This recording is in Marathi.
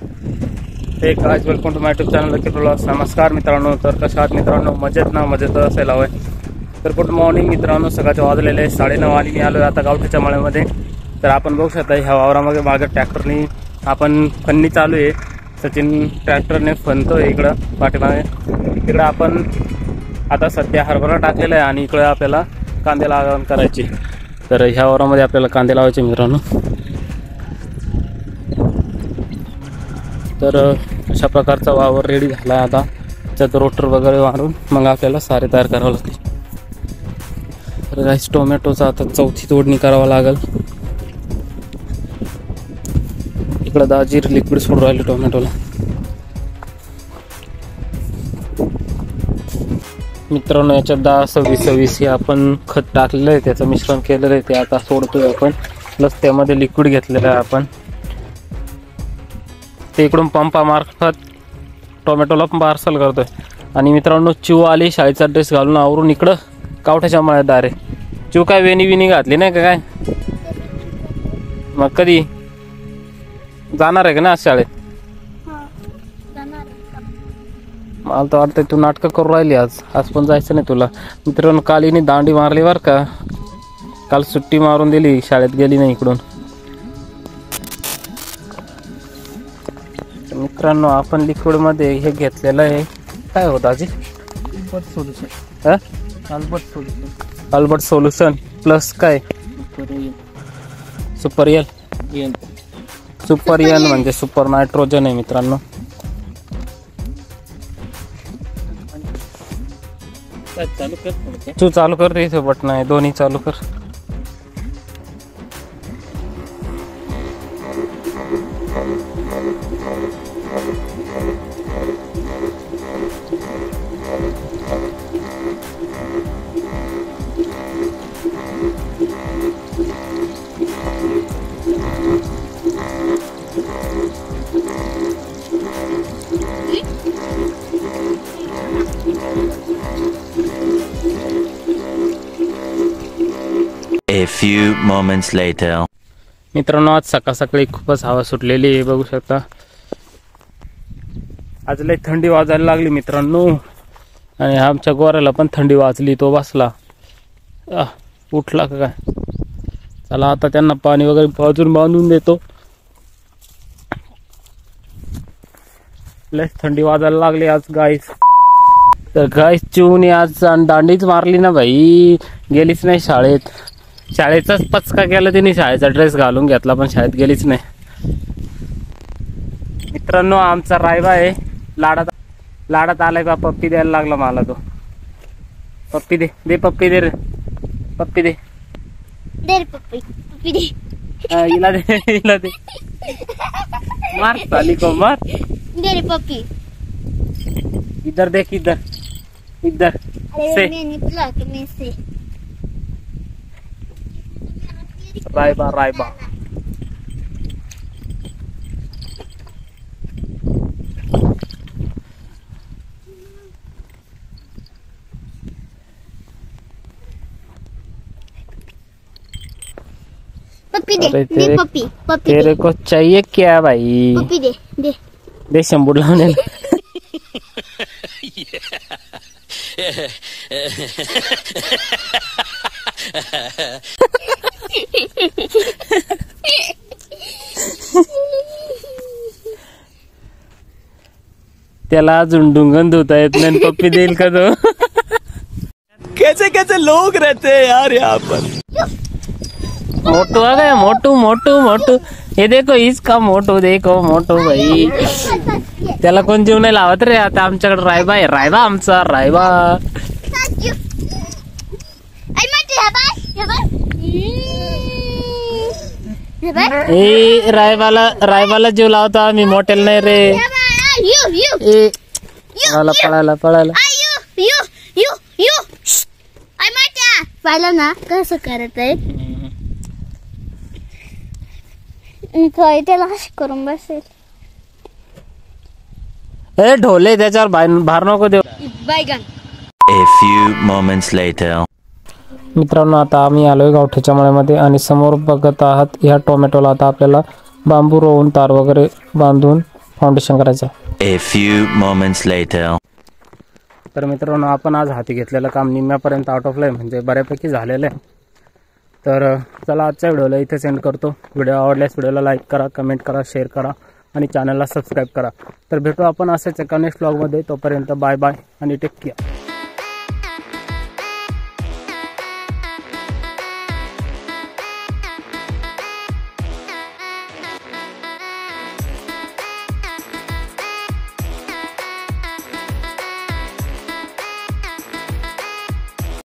एक आज welcome to my YouTube channel Lucky Blogs. नमस्कार मित्रांनो. तर कशा आहात मित्रांनो? मजेत असायला हवं. तर गुड मॉर्निंग मित्रांनो. सकाळचे वाजलेले 9:30 आणि मी आलो आता गावठीच्या मळ्यामध्ये. तर आपण बघू शकता ह्या वावरामध्ये मागे ट्रॅक्टरनी आपण फन्नी चालू आहे. सचिन ट्रॅक्टरने फनतोय इकडं पाठीमागे. इकडं आपण आता सध्या हरभरा टाकलेला आहे आणि इकडे आपल्याला कांदे लागवड करायची. तर ह्या वावरामध्ये आपल्याला कांदे लावायचे मित्रांनो. तर अशा प्रकारचा वावर रेडी झाला आहे. आता त्यात रोटर वगैरे मारून मग आपल्याला सारे तयार करावं लागते. तर गाईस टोमॅटोचा आता चौथी तोडणी करावं लागेल. इकडं दाजीर लिक्विड सोडून राहिले टोमॅटोला. मित्रांनो याच्यात 10-26 हे आपण खत टाकलेलं आहे, त्याचं मिश्रण केलेलं आहे, ते आता सोडतोय आपण. प्लस त्यामध्ये लिक्विड घेतलेलं आहे आपण. ते इकडून पंपामार्फत टोमॅटोला पार्सल करतोय. आणि मित्रांनो चिव आली शाळेचा ड्रेस घालून आवरून इकडं कावठ्याच्या मळ्यात दारे. चिव काय वेणी घातली नाही का काय? मग कधी जाणार आहे का ना आज शाळेत? मला तर वाटतं तू नाटकं करू राहिली. आज पण जायचं नाही तुला. मित्रांनो काल हिने दांडी मारली बरं का. काल सुट्टी मारून दिली, शाळेत गेली नाही इकडून. मित्रांनो आपण लिक्विड मध्ये हे घेतलेलं आहे. काय होतं आजी? अल्बर्ट सोल्युशन प्लस काय सुपर एन म्हणजे सुपर नायट्रोजन आहे मित्रांनो. तू चालू कर रे, इथे बटन आहे, दोन्ही चालू कर. A few moments later. मित्रांनो आज सकाळी खूपच हवा सुटलेली आहे, बघू शकता. आज लई थंडी वाजायला लागली मित्रांनो. आणि आमच्या गोऱ्याला पण थंडी वाजली, तो बसला उठला का काय. चला आता त्यांना पाणी वगैरे बांधून देतो. लई थंडी वाजायला लागली आज गाईस. तर गाईस चिवने आज दांडीच मारली ना भाई, गेलीच नाही शाळेत. शाळेचाच पचका केला तिने, शाळेचा ड्रेस घालून घेतला पण शाळेत गेलीच नाही. मित्रांनो आमचा रायबा आहे, लाडात आलाय का. पप्पी द्यायला लागला मला तो. पप्पी दे पप्पी दे रे, पप्पी दे रे पप्पी दे. हिला दे मार साली को मार. दे रे पप्पी. इधर देख, इधर से रायबा. पप्पी दे पप्पी. तेरे को चाहिए क्या भाई? पप्पी दे शंभूर लावणे. त्याला अजून डुंगन धुता येत नाही, पप्पी देईल का तो? कैसे लोग रहते हैं यार यहाँ पर. मोटू आ गया, मोटू. हे देखो इसका देखो मोटू भाई. त्याला कोण जीव नाही लावत रे. आता आमच्याकडे रायबा आहे, आमचा रायबा. रायबाला जीव लावतो आम्ही, मोटेल नाही रे. पळायला पाहिलं ना कसं करत आहे. त्याला करून बसेल. ए ढोले त्याच्यावर भार नको देऊ. A few moments later. मित्रांनो आता आम्ही आलोय गावठीच्या मळ्यामध्ये आणि समोर बघत आहात ह्या टोमॅटोला आता आपल्याला बांबू रोवून तार वगैरे बांधून फाउंडेशन करायचं. A few moments later. तर मित्रांनो, आपण आज हाती घेतलेलं काम निम्म्यापर्यंत आटोपलं आहे, म्हणजे बऱ्यापैकी झालेलं आहे. तर चला आजच्या व्हिडिओला इथे सेंड करतो. व्हिडिओ आवडल्यास व्हिडिओला लाईक करा, कमेंट करा, शेअर करा आणि चॅनलला सबस्क्राईब करा. तर भेटू आपण असेच एका नेक्स्ट व्लॉगमध्ये. तोपर्यंत बाय बाय आणि टेक केअर.